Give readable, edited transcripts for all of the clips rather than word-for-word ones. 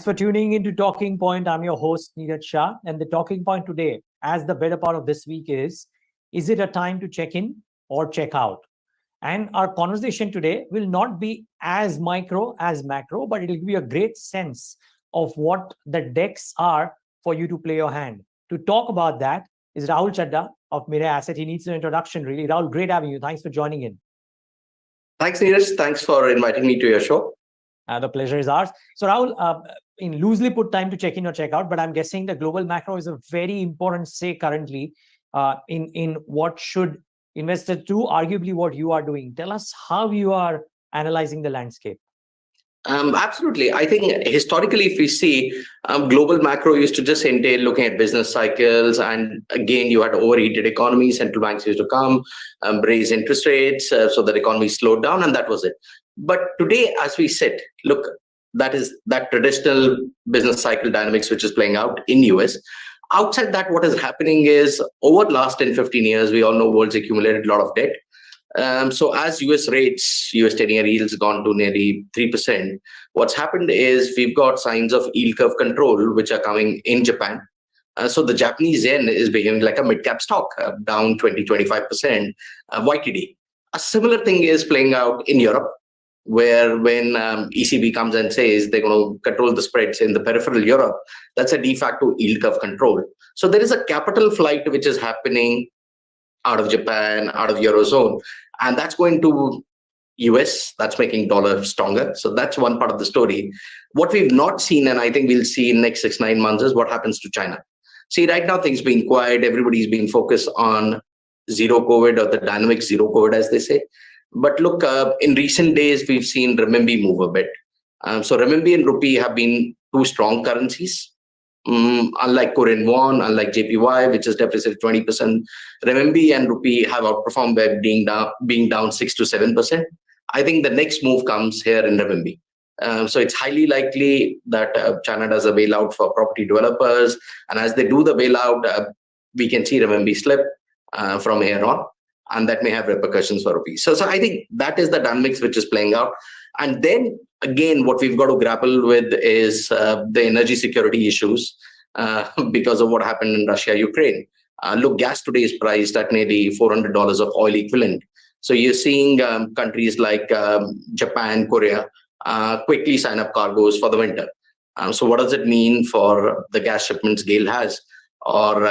for tuning into Talking Point. I'm your host, Neeraj Shah. And the talking point today, as the better part of this week is it a time to check in or check out? And our conversation today will not be as micro as macro, but it will give you a great sense of what the decks are for you to play your hand. To talk about that is Rahul Chadha of MIRAE'S. He needs an introduction, really. Rahul, great having you. Thanks for joining in. Thanks, Neeraj. Thanks for inviting me to your show. The pleasure is ours. So, Rahul, in loosely put time to check in or check out, but I'm guessing the global macro is a very important say currently in what should investors do, arguably what you are doing. Tell us how you are analyzing the landscape. Absolutely. I think historically, if we see global macro used to just entail looking at business cycles. And again, you had overheated economies. Central banks used to come, raise interest rates so that the economy slowed down. And that was it. But today, as we sit, look, that traditional business cycle dynamics, which is playing out in US. Outside that, what is happening is over the last 10, 15 years, we all know world's accumulated a lot of debt. So as US rates, US 10-year yields gone to nearly 3%, what's happened is we've got signs of yield curve control, which are coming in Japan. So the Japanese yen is behaving like a mid-cap stock, down 20-25% YTD. A similar thing is playing out in Europe, where when ECB comes and says they're going to control the spreads in the peripheral Europe, that's a de facto yield curve control. So there is a capital flight which is happening out of Japan, out of Eurozone, and that's going to US, that's making dollar stronger. So that's one part of the story. What we've not seen, and I think we'll see in the next 6-9 months, is what happens to China. See, right now things being quiet, everybody's being focused on zero COVID, or the dynamic zero COVID, as they say. But look, in recent days, we've seen renminbi move a bit. So renminbi and rupee have been two strong currencies. Unlike Korean won, unlike JPY, which has depreciated 20%, renminbi and rupee have outperformed by being down 6 to 7%. I think the next move comes here in renminbi. So it's highly likely that China does a bailout for property developers. And as they do the bailout, we can see renminbi slip from here on. And that may have repercussions for rupee. So I think that is the dynamics which is playing out. And then again, what we've got to grapple with is the energy security issues because of what happened in Russia, Ukraine. Look, gas today is priced at nearly $400 of oil equivalent. So you're seeing countries like Japan, Korea quickly sign up cargoes for the winter. So what does it mean for the gas shipments GAIL has, or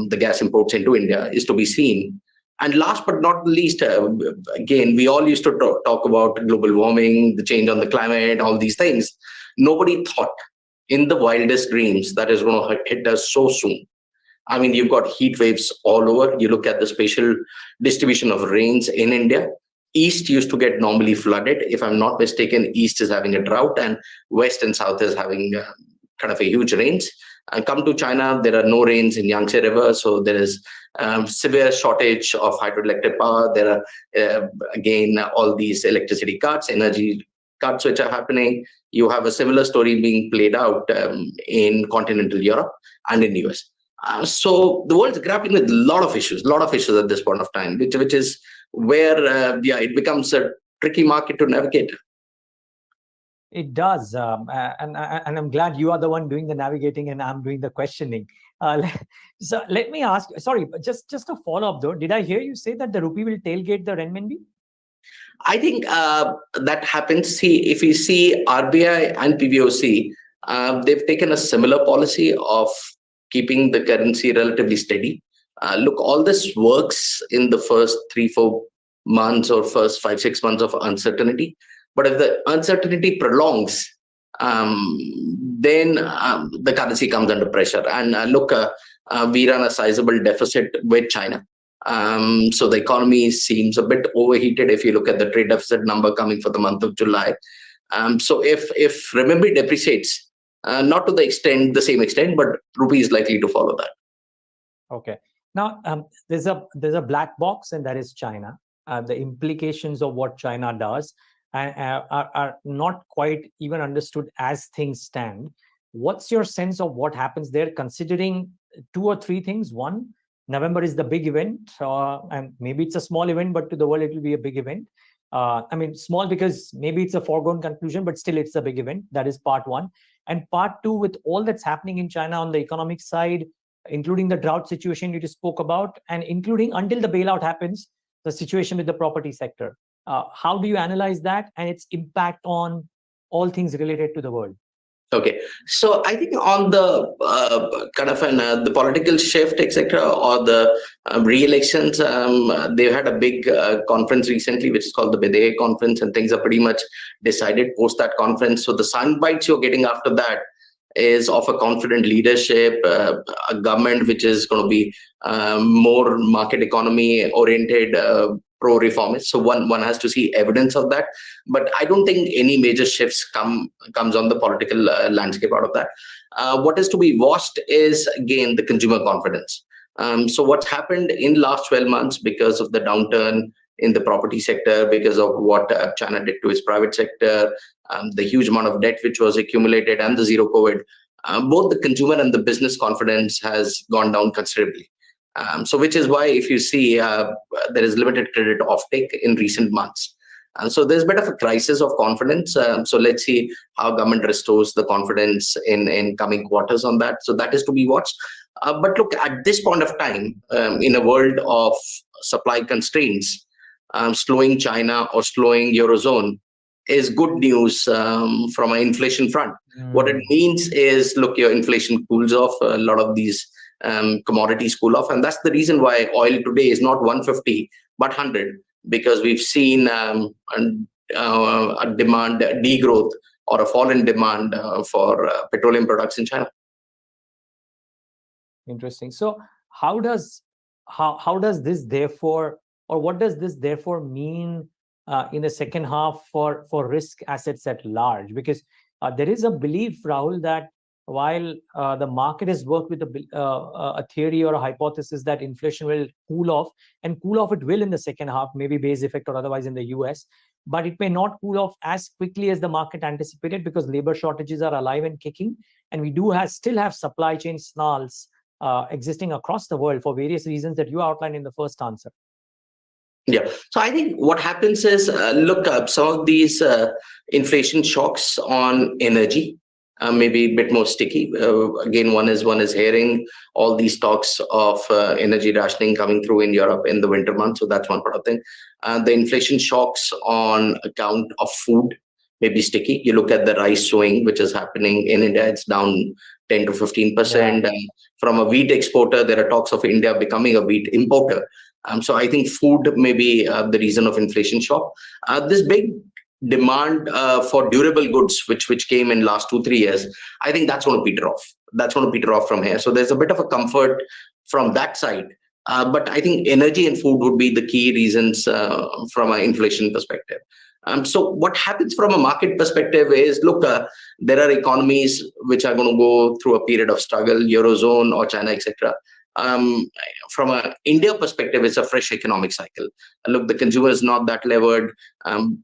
the gas imports into India, is to be seen. And last but not least, again, we all used to talk about global warming, the change on the climate, all these things. Nobody thought in the wildest dreams that is going to hit us so soon. I mean, you've got heat waves all over. You look at the spatial distribution of rains in India. East used to get normally flooded. If I'm not mistaken, East is having a drought and West and South is having kind of a huge rains. And come to China, there are no rains in Yangtze River. So there is severe shortage of hydroelectric power. There are, again, all these electricity cuts, energy cuts which are happening. You have a similar story being played out in continental Europe and in US. So the world's grappling with a lot of issues at this point of time, which is where it becomes a tricky market to navigate. It does, and I'm glad you are the one doing the navigating and I'm doing the questioning. So let me ask, sorry, just a follow-up though. Did I hear you say that the rupee will tailgate the renminbi? I think that happens. See, if you see RBI and PBOC, they've taken a similar policy of keeping the currency relatively steady. Look, all this works in the first 3-4 months or first 5-6 months of uncertainty. But if the uncertainty prolongs, then the currency comes under pressure. And we run a sizable deficit with China. So the economy seems a bit overheated if you look at the trade deficit number coming for the month of July. So if renminbi depreciates, not to the same extent, but rupee is likely to follow that. Okay. Now, there's a black box, and that is China. The implications of what China does are not quite even understood as things stand. What's your sense of what happens there, considering 2 or 3 things? One, November is the big event, and maybe it's a small event, but to the world, it will be a big event. I mean, small because maybe it's a foregone conclusion, but still it's a big event. That is part one. And part two, with all that's happening in China on the economic side, including the drought situation you just spoke about, and including until the bailout happens, the situation with the property sector. How do you analyze that and its impact on all things related to the world? Okay, so I think on the kind of the political shift, etc., or the re-elections, they've had a big conference recently, which is called the BDE conference, and things are pretty much decided post that conference. So the sound bites you're getting after that is of a confident leadership, a government which is going to be more market economy oriented, pro-reformist. So one has to see evidence of that, but I don't think any major shifts comes on the political landscape out of that. What is to be watched is again the consumer confidence. So what's happened in last 12 months because of the downturn in the property sector, because of what China did to its private sector, the huge amount of debt which was accumulated, and the zero COVID, both the consumer and the business confidence has gone down considerably. So which is why if you see there is limited credit offtake in recent months. So there's a bit of a crisis of confidence. So let's see how government restores the confidence in coming quarters on that. So that is to be watched. But look, at this point of time, in a world of supply constraints, slowing China or slowing Eurozone is good news from an inflation front. What it means is, look, your inflation cools off, a lot of these commodities cool off. And that's the reason why oil today is not 150, but 100, because we've seen a demand degrowth or a fall in demand for petroleum products in China. Interesting. So how does this therefore, or what does this therefore mean in the second half for risk assets at large? Because there is a belief, Rahul, that while the market has worked with a theory or a hypothesis that inflation will cool off, and cool off it will in the second half, maybe base effect or otherwise in the US, but it may not cool off as quickly as the market anticipated because labor shortages are alive and kicking, and we do still have supply chain snarls existing across the world for various reasons that you outlined in the first answer. Yeah. So I think what happens is, look, some of these inflation shocks on energy maybe a bit more sticky. Again, one is hearing all these talks of energy rationing coming through in Europe in the winter months. So that's one part of thing. The inflation shocks on account of food may be sticky. You look at the rice sowing, which is happening in India, it's down 10 to 15%. And from a wheat exporter, there are talks of India becoming a wheat importer. So I think food may be the reason of inflation shock. This big demand for durable goods, which came in last 2-3 years, I think that's going to peter off. That's going to peter off from here. So there's a bit of a comfort from that side. But I think energy and food would be the key reasons from an inflation perspective. So what happens from a market perspective is, look, there are economies which are going to go through a period of struggle, Eurozone or China, etc. From an India perspective, it's a fresh economic cycle. Look, the consumer is not that levered.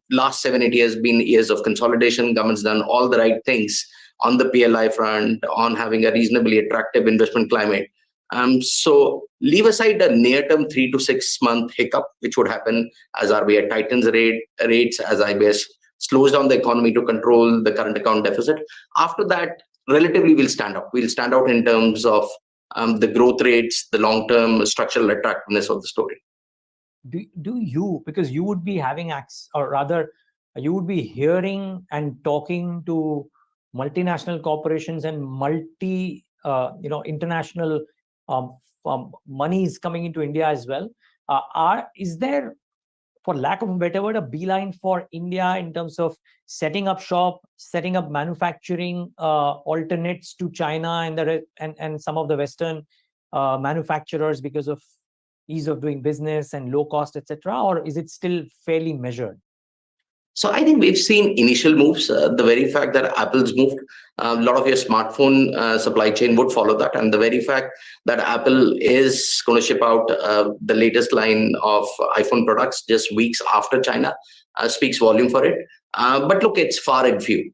Last 7-8 years been years of consolidation. Government's done all the right things on the PLI front, on having a reasonably attractive investment climate. So leave aside a near-term 3 to 6 month hiccup, which would happen as RBI tightens rates, as IBS slows down the economy to control the current account deficit. After that, relatively we'll stand out. We'll stand out in terms of the growth rates, the long-term structural attractiveness of the story. Do you, because you would be having access, or rather you would be hearing and talking to multinational corporations and international money is coming into India as well. Is there, for lack of a better word, a beeline for India in terms of setting up shop, setting up manufacturing alternates to China and some of the Western manufacturers because of ease of doing business and low cost, etc., or is it still fairly measured? So I think we've seen initial moves. The very fact that Apple's moved, a lot of your smartphone supply chain would follow that. And the very fact that Apple is going to ship out the latest line of iPhone products just weeks after China speaks volume for it. But look, it's far and few.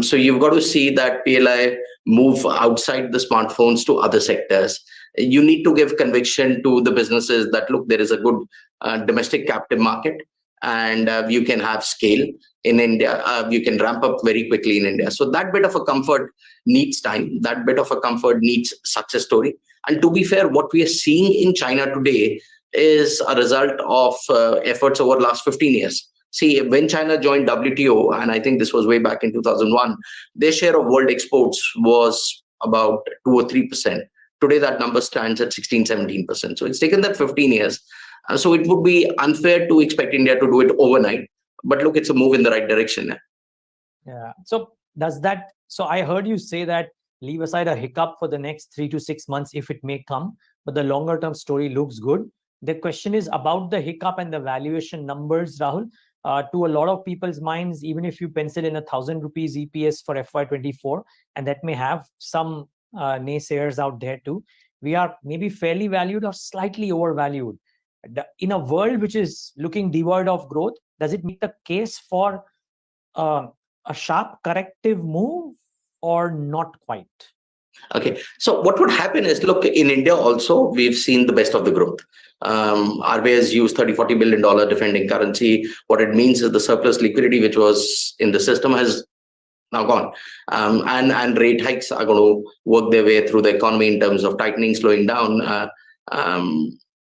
So you've got to see that PLI move outside the smartphones to other sectors. You need to give conviction to the businesses that, look, there is a good domestic captive market. and you can have scale in India. You can ramp up very quickly in India. So that bit of a comfort needs time. That bit of a comfort needs success story. And to be fair, what we are seeing in China today is a result of efforts over the last 15 years. See, when China joined WTO, and I think this was way back in 2001, their share of world exports was about 2 or 3%. Today, that number stands at 16, 17%. So it's taken that 15 years. So it would be unfair to expect India to do it overnight. But look, it's a move in the right direction. Yeah. So I heard you say that leave aside a hiccup for the next 3 to 6 months if it may come, but the longer term story looks good. The question is about the hiccup and the valuation numbers, Rahul. To a lot of people's minds, even if you pencil in 1,000 rupees EPS for FY24, and that may have some naysayers out there too, we are maybe fairly valued or slightly overvalued. In a world which is looking devoid of growth, does it make the case for a sharp corrective move or not quite? Okay, so what would happen is, look, in India also, we've seen the best of the growth. RBI has used $30-40 billion defending currency. What it means is the surplus liquidity which was in the system has now gone. And rate hikes are going to work their way through the economy in terms of tightening, slowing down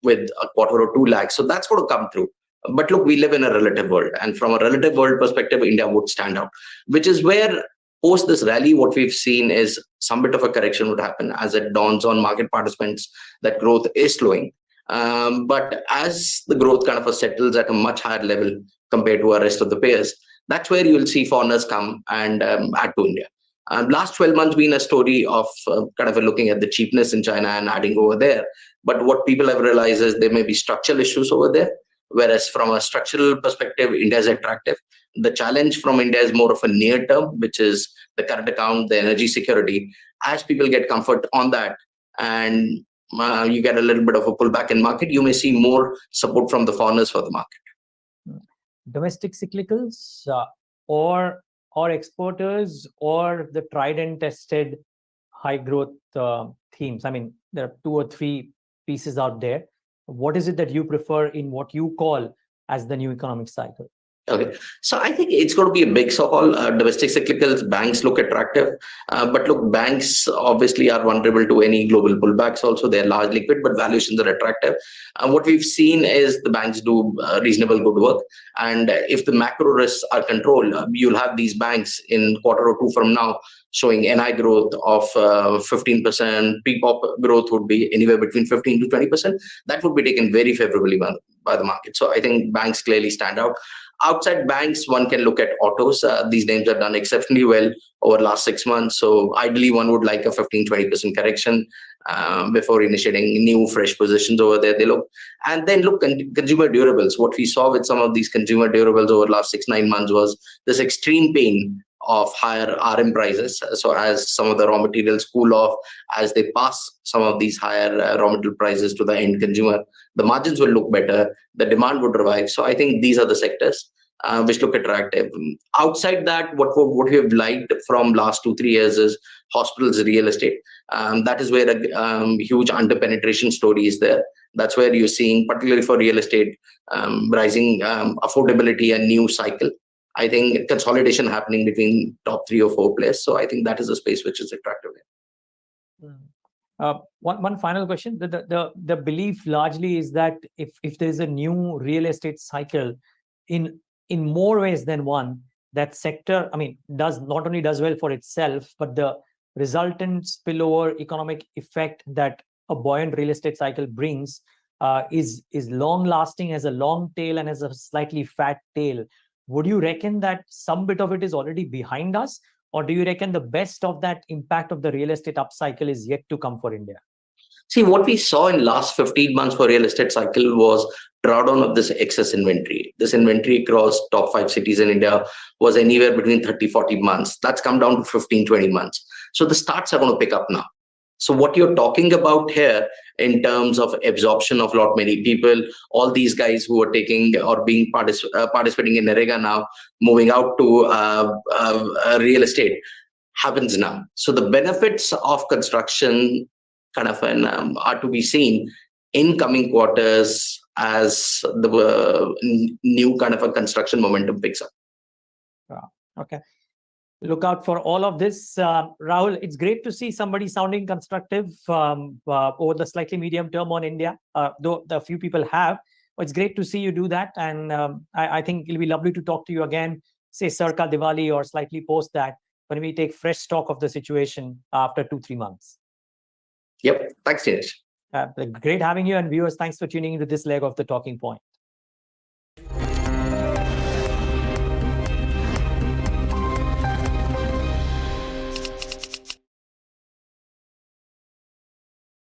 with a quarter or 2 lakhs. So that's going to come through. But look, we live in a relative world. And from a relative world perspective, India would stand out, which is where post this rally, what we've seen is some bit of a correction would happen as it dawns on market participants that growth is slowing. But as the growth kind of settles at a much higher level compared to our rest of the peers, that's where you'll see foreigners come and add to India. Last 12 months been a story of kind of looking at the cheapness in China and adding over there. But what people have realized is there may be structural issues over there. Whereas from a structural perspective, India is attractive. The challenge from India is more of a near term, which is the current account, the energy security. As people get comfort on that and you get a little bit of a pullback in market, you may see more support from the foreigners for the market. Domestic cyclicals or exporters or the tried and tested high growth themes? I mean, there are 2 or 3 pieces out there. What is it that you prefer in what you call as the new economic cycle? Okay, so I think it's going to be a mix of all. Domestic cyclicals, banks look attractive, but look, banks obviously are vulnerable to any global pullbacks. Also, they're large liquid, but valuations are attractive. What we've seen is the banks do reasonable good work, and if the macro risks are controlled, you'll have these banks in quarter or 2 from now showing NI growth of 15%. P-pop growth would be anywhere between 15 to 20%. That would be taken very favorably by the market. So I think banks clearly stand out. Outside banks, one can look at autos. These names have done exceptionally well over the last 6 months. So ideally, one would like a 15-20% correction before initiating new, fresh positions over there. They look. And then look, consumer durables. What we saw with some of these consumer durables over the last 6-9 months was this extreme pain of higher RM prices. So as some of the raw materials cool off, as they pass some of these higher raw material prices to the end consumer, the margins will look better, the demand would revive. So I think these are the sectors which look attractive. Outside that, what we have liked from last 2-3 years is hospitals, real estate. That is where a huge under-penetration story is there. That's where you're seeing, particularly for real estate, rising affordability and new cycle. I think consolidation happening between top 3 or 4 players. So I think that is a space which is attractive. One final question. The belief largely is that if there is a new real estate cycle, in more ways than one, that sector, I mean, not only does well for itself, but the resultant spillover economic effect that a buoyant real estate cycle brings is long lasting, as a long tail and as a slightly fat tail. Would you reckon that some bit of it is already behind us, or do you reckon the best of that impact of the real estate upcycle is yet to come for India? See, what we saw in last 15 months for real estate cycle was drawdown of this excess inventory. This inventory across top 5 cities in India was anywhere between 30-40 months. That's come down to 15-20 months. So the starts are going to pick up now. So what you're talking about here in terms of absorption of lot many people, all these guys who are taking or being participating in NREGA now, moving out to real estate happens now. So the benefits of construction kind of are to be seen in coming quarters as the new kind of a construction momentum picks up. Okay. Look out for all of this. Rahul, it's great to see somebody sounding constructive over the slightly medium term on India, though the few people have. But it's great to see you do that. And I think it'll be lovely to talk to you again, say circa Diwali or slightly post that, when we take fresh stock of the situation after 2-3 months. Yep. Thanks, Dinesh. Great having you, and viewers, thanks for tuning into this leg of the Talking Point.